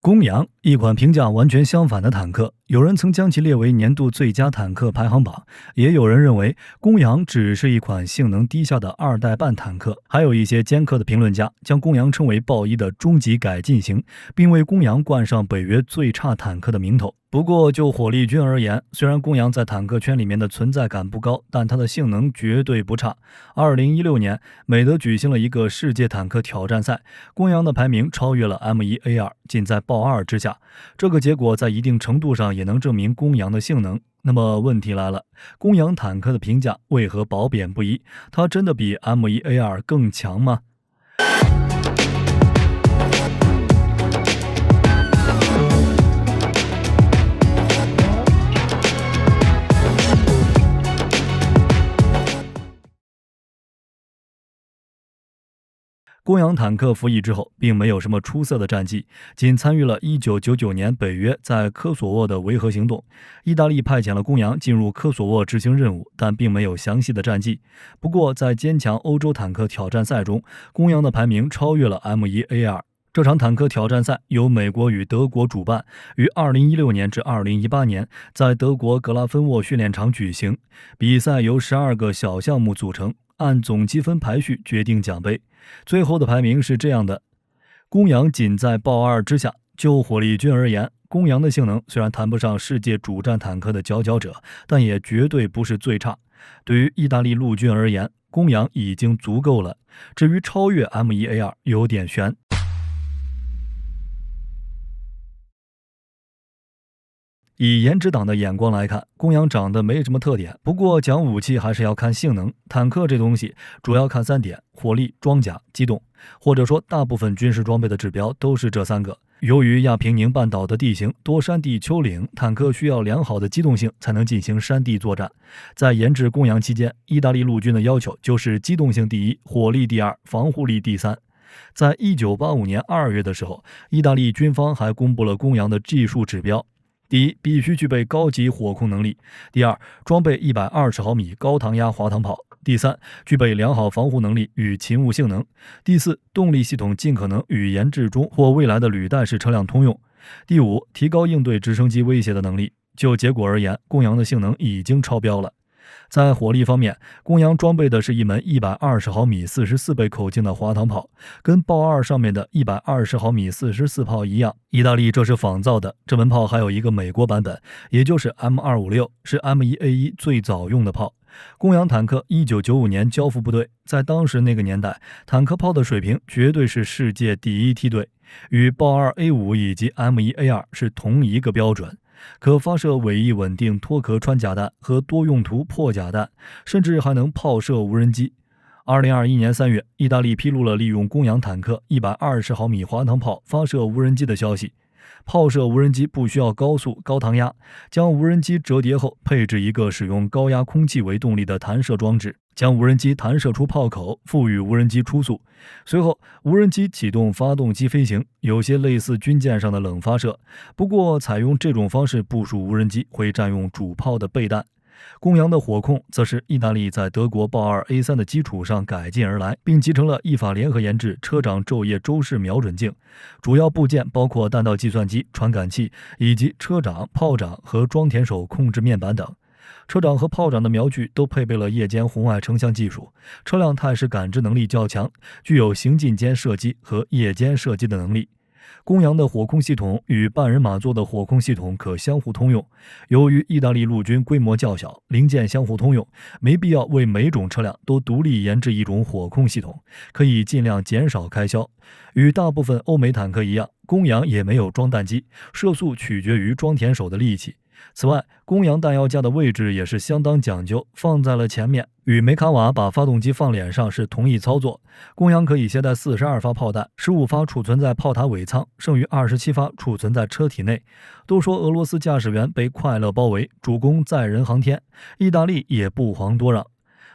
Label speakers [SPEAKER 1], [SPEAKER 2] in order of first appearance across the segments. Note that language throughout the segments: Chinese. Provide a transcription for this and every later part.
[SPEAKER 1] 公羊，一款评价完全相反的坦克，有人曾将其列为年度最佳坦克排行榜，也有人认为公羊只是一款性能低下的二代半坦克，还有一些尖刻的评论家将公羊称为豹一的终极改进型，并为公羊冠上北约最差坦克的名头。不过就火力军而言，虽然公羊在坦克圈里面的存在感不高，但它的性能绝对不差。2016年，美德举行了一个世界坦克挑战赛，公羊的排名超越了 M1A2，仅在豹二之下。这个结果在一定程度上也能证明公羊的性能。那么问题来了，公羊坦克的评价为何褒贬不一？它真的比 M1A2 更强吗？公羊坦克服役之后，并没有什么出色的战绩，仅参与了1999年北约在科索沃的维和行动。意大利派遣了公羊进入科索沃执行任务，但并没有详细的战绩。不过，在坚强欧洲坦克挑战赛中，公羊的排名超越了 M1A2。这场坦克挑战赛由美国与德国主办，于2016年至2018年在德国格拉芬沃训练场举行。比赛由12个小项目组成，按总积分排序决定奖杯。最后的排名是这样的：公羊仅在豹二之下。就火力军而言，公羊的性能虽然谈不上世界主战坦克的佼佼者，但也绝对不是最差。对于意大利陆军而言，公羊已经足够了。至于超越 M1A2 有点悬。以颜值党的眼光来看，公羊长得没什么特点，不过讲武器还是要看性能。坦克这东西主要看3点：火力、装甲、机动，或者说大部分军事装备的指标都是这3个。由于亚平宁半岛的地形多山地丘陵，坦克需要良好的机动性才能进行山地作战。在研制公羊期间，意大利陆军的要求就是机动性第一，火力第二，防护力第三。在1985年2月的时候，意大利军方还公布了公羊的技术指标。第一，必须具备高级火控能力；第二，装备120毫米高膛压滑膛炮；第三，具备良好防护能力与勤务性能；第四，动力系统尽可能与研制中或未来的履带式车辆通用；第五，提高应对直升机威胁的能力。就结果而言，公羊的性能已经超标了。在火力方面，公羊装备的是一门120毫米44倍口径的滑膛炮，跟豹二上面的120毫米44炮一样。意大利这是仿造的，这门炮还有一个美国版本，也就是 M256， 是 M1A1 最早用的炮。公羊坦克1995年交付部队，在当时那个年代，坦克炮的水平绝对是世界第一梯队，与豹二 A5 以及 M1A2 是同一个标准。可发射尾翼稳定脱壳穿甲弹和多用途破甲弹，甚至还能炮射无人机。2021年3月，意大利披露了利用公羊坦克120毫米滑膛炮发射无人机的消息。炮射无人机不需要高速高膛压，将无人机折叠后配置一个使用高压空气为动力的弹射装置，将无人机弹射出炮口，赋予无人机初速。随后无人机启动发动机飞行，有些类似军舰上的冷发射，不过采用这种方式部署无人机会占用主炮的备弹。公羊的火控则是意大利在德国豹二 A3 的基础上改进而来，并集成了意法联合研制车长昼夜周式瞄准镜。主要部件包括弹道计算机、传感器以及车长、炮长和装填手控制面板等。车长和炮长的瞄具都配备了夜间红外成像技术，车辆态势感知能力较强，具有行进间射击和夜间射击的能力。公羊的火控系统与半人马座的火控系统可相互通用。由于意大利陆军规模较小，零件相互通用，没必要为每种车辆都独立研制一种火控系统，可以尽量减少开销。与大部分欧美坦克一样，公羊也没有装弹机，射速取决于装填手的力气。此外，公羊弹药架的位置也是相当讲究，放在了前面，与梅卡瓦把发动机放脸上是同一操作。公羊可以携带42发炮弹，15发储存在炮塔尾舱，剩余27发储存在车体内。都说俄罗斯驾驶员被快乐包围，主攻载人航天，意大利也不遑多让。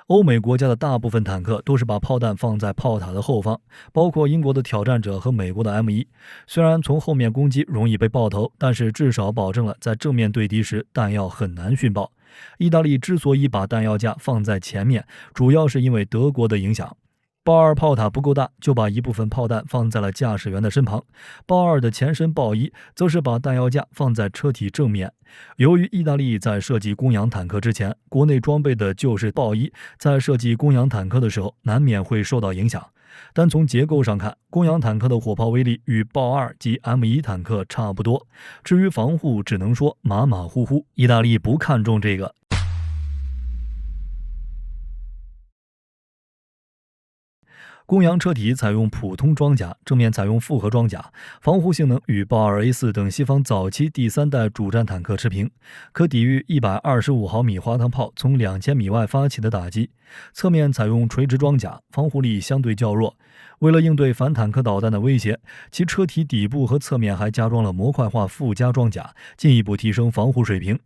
[SPEAKER 1] 欧美国家的大部分坦克都是把炮弹放在炮塔的后方，包括英国的挑战者和美国的 M1。虽然从后面攻击容易被爆头，但是至少保证了在正面对敌时弹药很难殉爆。意大利之所以把弹药架放在前面，主要是因为德国的影响。豹二炮塔不够大，就把一部分炮弹放在了驾驶员的身旁。豹二的前身豹一则是把弹药架放在车体正面。由于意大利在设计公羊坦克之前，国内装备的就是豹一，在设计公羊坦克的时候，难免会受到影响。但从结构上看，公羊坦克的火炮威力与豹二及 M1 坦克差不多。至于防护，只能说马马虎虎。意大利不看重这个。公羊车体采用普通装甲，正面采用复合装甲，防护性能与豹二 A4 等西方早期第三代主战坦克持平，可抵御125毫米滑膛炮从2000米外发起的打击。侧面采用垂直装甲，防护力相对较弱。为了应对反坦克导弹的威胁，其车体底部和侧面还加装了模块化附加装甲，进一步提升防护水平。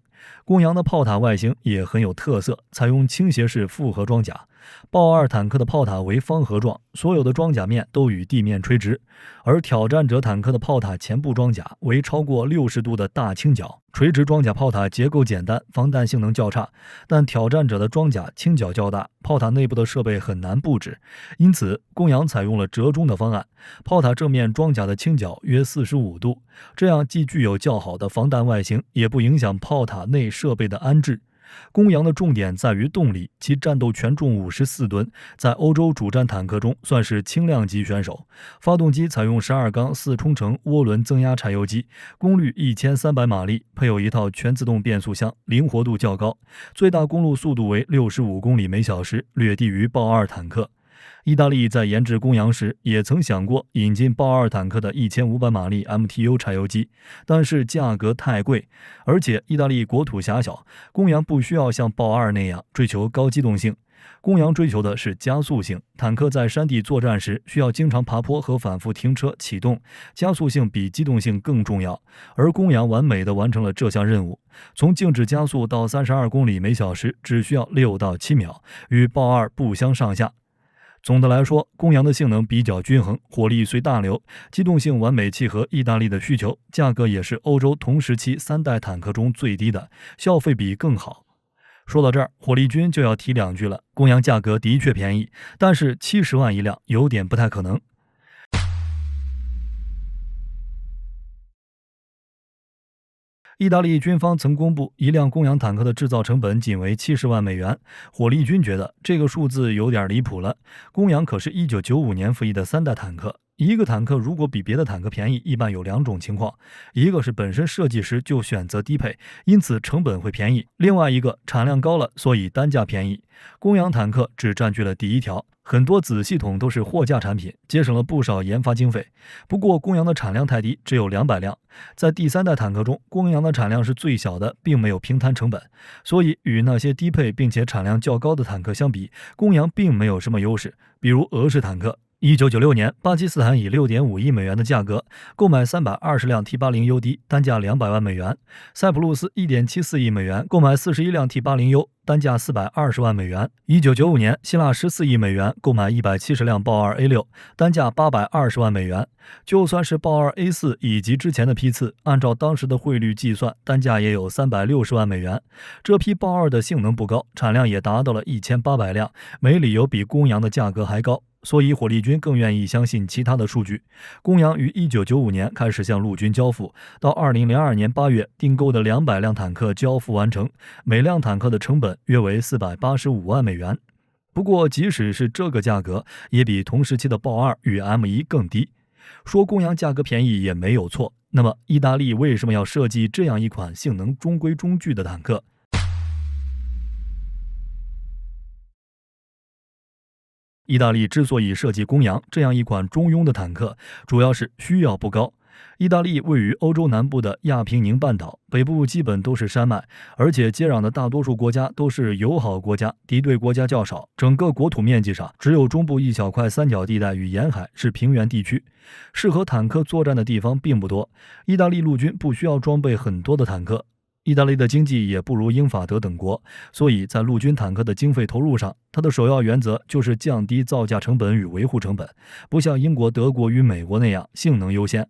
[SPEAKER 1] 公羊的炮塔外形也很有特色，采用倾斜式复合装甲。豹二坦克的炮塔为方盒状，所有的装甲面都与地面垂直，而挑战者坦克的炮塔前部装甲为超过60度的大倾角。垂直装甲炮塔结构简单，防弹性能较差，但挑战者的装甲倾角较大，炮塔内部的设备很难布置，因此公羊采用了折中的方案，炮塔正面装甲的倾角约45度，这样既具有较好的防弹外形，也不影响炮塔内设备的安置。公羊的重点在于动力，其战斗权重54吨，在欧洲主战坦克中算是轻量级选手。发动机采用12缸4冲程涡轮增压柴油机，功率1300马力，配有一套全自动变速箱，灵活度较高，最大公路速度为65公里每小时，略低于豹二坦克。意大利在研制公羊时，也曾想过引进豹二坦克的1500马力 MTU 柴油机，但是价格太贵，而且意大利国土狭小，公羊不需要像豹二那样追求高机动性。公羊追求的是加速性，坦克在山地作战时需要经常爬坡和反复停车启动，加速性比机动性更重要，而公羊完美地完成了这项任务，从静止加速到32公里每小时只需要6到7秒，与豹二不相上下。总的来说，公羊的性能比较均衡，火力虽大流，机动性完美契合意大利的需求，价格也是欧洲同时期3代坦克中最低的，消费比更好。说到这儿，火力军就要提2句了。公羊价格的确便宜，但是70万一辆有点不太可能。意大利军方曾公布，一辆公羊坦克的制造成本仅为70万美元。火力军觉得这个数字有点离谱了。公羊可是1995年服役的3代坦克，一个坦克如果比别的坦克便宜，一般有2种情况：一个是本身设计时就选择低配，因此成本会便宜；另外一个产量高了，所以单价便宜。公羊坦克只占据了第一条。很多子系统都是货架产品，节省了不少研发经费。不过公羊的产量太低，只有200辆。在第3代坦克中，公羊的产量是最小的，并没有平摊成本，所以与那些低配并且产量较高的坦克相比，公羊并没有什么优势。比如俄式坦克，1996年，巴基斯坦以6.5亿美元的价格购买320辆 T80UD， 单价200万美元；塞浦路斯1.74亿美元购买41辆 T80U， 单价420万美元。1995年，希腊14亿美元购买170辆豹二 A6， 单价820万美元。就算是豹二 A4 以及之前的批次，按照当时的汇率计算，单价也有360万美元。这批豹二的性能不高，产量也达到了1800辆，没理由比公羊的价格还高。所以火力军更愿意相信其他的数据。公羊于1995年开始向陆军交付，到2002年8月订购的200辆坦克交付完成，每辆坦克的成本约为485万美元。不过即使是这个价格，也比同时期的豹二与 M1 更低。说公羊价格便宜也没有错。那么意大利为什么要设计这样一款性能中规中矩的坦克？意大利之所以设计公羊这样一款中庸的坦克，主要是需要不高。意大利位于欧洲南部的亚平宁半岛，北部基本都是山脉，而且接壤的大多数国家都是友好国家，敌对国家较少。整个国土面积上，只有中部一小块三角地带与沿海是平原地区，适合坦克作战的地方并不多。意大利陆军不需要装备很多的坦克。意大利的经济也不如英法德等国，所以在陆军坦克的经费投入上，它的首要原则就是降低造价成本与维护成本，不像英国、德国与美国那样性能优先。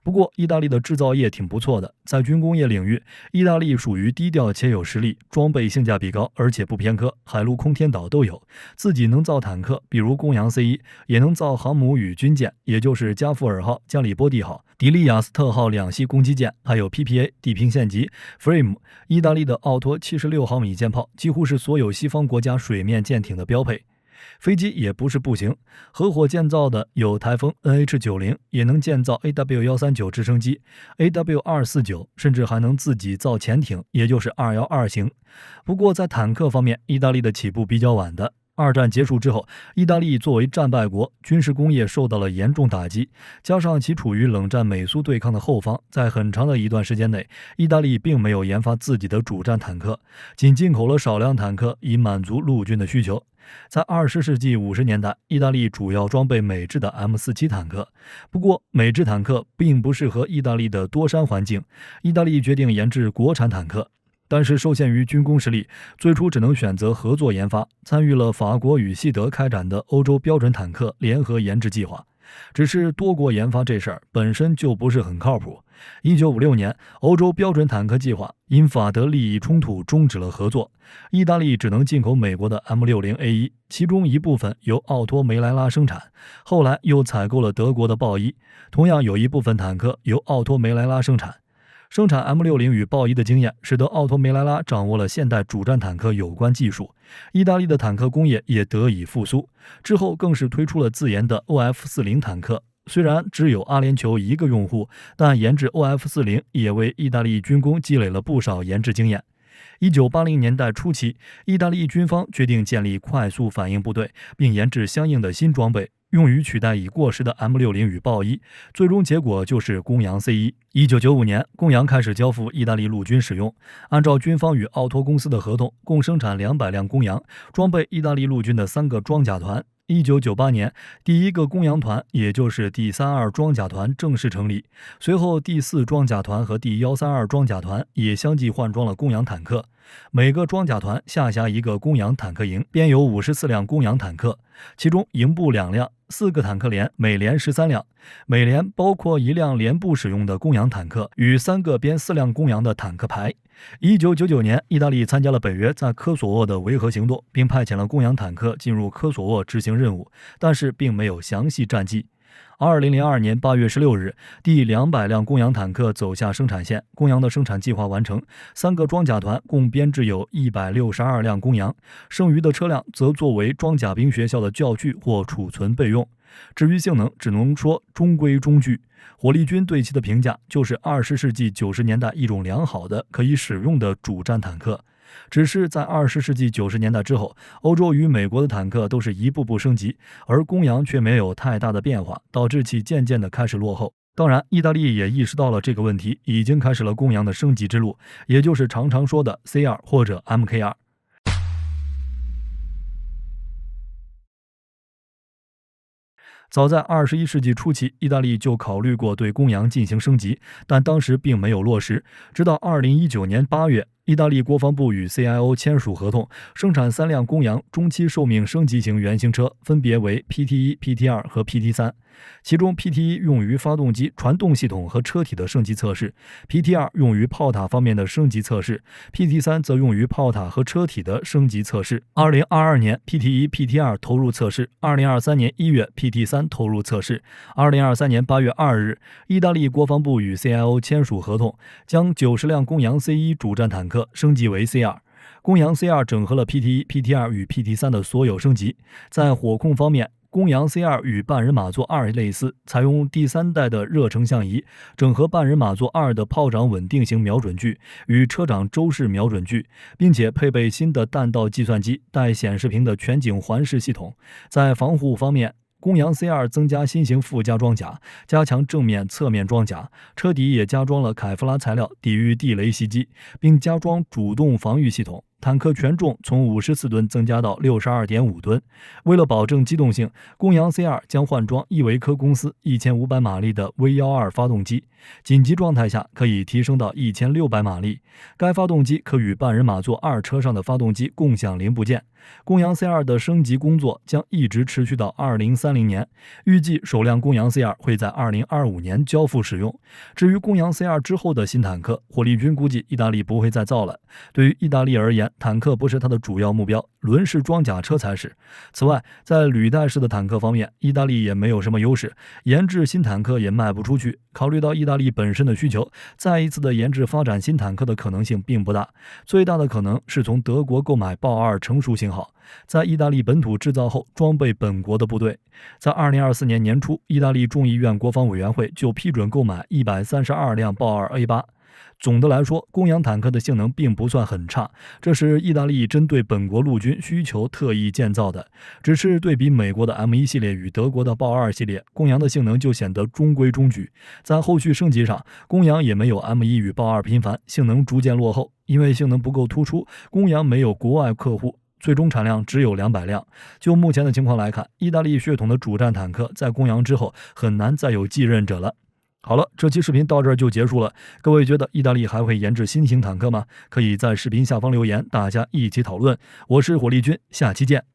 [SPEAKER 1] 不过，意大利的制造业挺不错的，在军工业领域，意大利属于低调且有实力，装备性价比高，而且不偏科，海陆空天导都有。自己能造坦克，比如公羊 C1，也能造航母与军舰，也就是加富尔号、加里波第号、迪利亚斯特号两栖攻击舰，还有 PPA 地平线级 Frame。意大利的奥托76毫米舰炮几乎是所有西方国家水面舰艇的标配。飞机也不是不行，合伙建造的有台风 NH90，也能建造 AW139 直升机、AW249，甚至还能自己造潜艇，也就是212型。不过在坦克方面，意大利的起步比较晚的。二战结束之后，意大利作为战败国，军事工业受到了严重打击，加上其处于冷战美苏对抗的后方，在很长的一段时间内，意大利并没有研发自己的主战坦克，仅进口了少量坦克以满足陆军的需求。在20世纪50年代，意大利主要装备美制的 M47坦克，不过美制坦克并不适合意大利的多山环境，意大利决定研制国产坦克。但是受限于军工实力，最初只能选择合作研发，参与了法国与西德开展的欧洲标准坦克联合研制计划。只是多国研发这事儿本身就不是很靠谱。1956年，欧洲标准坦克计划因法德利益冲突终止了合作，意大利只能进口美国的 M60A1，其中一部分由奥托梅莱拉生产，后来又采购了德国的豹一，同样有一部分坦克由奥托梅莱拉生产。生产 M60与豹一的经验，使得奥托梅莱拉掌握了现代主战坦克有关技术，意大利的坦克工业也得以复苏。之后更是推出了自研的 OF40坦克，虽然只有阿联酋一个用户，但研制 OF40也为意大利军工积累了不少研制经验。1980年代初期，意大利军方决定建立快速反应部队，并研制相应的新装备，用于取代已过时的 M60与豹一，最终结果就是公羊 C1。1995年，公羊开始交付意大利陆军使用，按照军方与奥托公司的合同，共生产200辆公羊，装备意大利陆军的3个装甲团。1998年，第一个公羊团，也就是第32装甲团正式成立。随后，第4装甲团和第132装甲团也相继换装了公羊坦克。每个装甲团下辖一个公羊坦克营，编有54辆公羊坦克，其中营部2辆，4个坦克连，每连13辆，每连包括1辆连部使用的公羊坦克与3个编4辆公羊的坦克排。1999年，意大利参加了北约在科索沃的维和行动，并派遣了公羊坦克进入科索沃执行任务，但是并没有详细战绩。2002年8月16日，第200辆公羊坦克走下生产线，公羊的生产计划完成，3个装甲团共编制有162辆公羊，剩余的车辆则作为装甲兵学校的教具或储存备用。至于性能，只能说中规中矩。火力军对其的评价就是20世纪90年代一种良好的可以使用的主战坦克。只是在20世纪90年代之后，欧洲与美国的坦克都是一步步升级，而公羊却没有太大的变化，导致其渐渐的开始落后。当然，意大利也意识到了这个问题，已经开始了公羊的升级之路，也就是常常说的 C2 或者 MK2。早在21世纪初期，意大利就考虑过对公羊进行升级，但当时并没有落实。直到2019年8月，意大利国防部与 CIO 签署合同，生产3辆公羊中期寿命升级型原型车，分别为 PT1、PT2 和 PT3。其中 PT1 用于发动机、传动系统和车体的升级测试， PT2 用于炮塔方面的升级测试， PT3 则用于炮塔和车体的升级测试。2022年 PT1、PT2 投入测试，2023年1月 PT3 投入测试。2023年8月2日，意大利国防部与 CIO 签署合同，将90辆公羊 C1 主战坦克升级为 C2。公羊 C2 整合了 PT1、PT2 与 PT3 的所有升级。在火控方面，公羊 C2 与半人马座2类似，采用第3代的热成像仪，整合半人马座2的炮长稳定型瞄准具与车长周式瞄准具，并且配备新的弹道计算机、带显示屏的全景环视系统。在防护方面，公羊 C2 增加新型附加装甲，加强正面、侧面装甲，车底也加装了凯夫拉材料，抵御地雷袭击，并加装主动防御系统。坦克全重从54吨增加到62.5吨。为了保证机动性，公羊 C2 将换装依维柯公司1500马力的 V12 发动机，紧急状态下可以提升到1600马力。该发动机可与半人马座2车上的发动机共享零部件。公羊 C2 的升级工作将一直持续到2030年，预计首辆公羊 C2 会在2025年交付使用。至于公羊 C2 之后的新坦克，火力军估计意大利不会再造了。对于意大利而言，坦克不是它的主要目标，轮式装甲车才是。此外，在履带式的坦克方面，意大利也没有什么优势，研制新坦克也卖不出去。考虑到意大利本身的需求，再一次的研制发展新坦克的可能性并不大，最大的可能是从德国购买豹2成熟型号，在意大利本土制造后装备本国的部队。在2024年年初，意大利众议院国防委员会就批准购买132辆豹2 A8。总的来说，公羊坦克的性能并不算很差，这是意大利针对本国陆军需求特意建造的。只是对比美国的 M1 系列与德国的豹2系列，公羊的性能就显得中规中矩。在后续升级上，公羊也没有 M1 与豹2频繁，性能逐渐落后。因为性能不够突出，公羊没有国外客户，最终产量只有200辆。就目前的情况来看，意大利血统的主战坦克在公羊之后很难再有继任者了。好了，这期视频到这儿就结束了。各位觉得意大利还会研制新型坦克吗？可以在视频下方留言，大家一起讨论。我是火力军，下期见。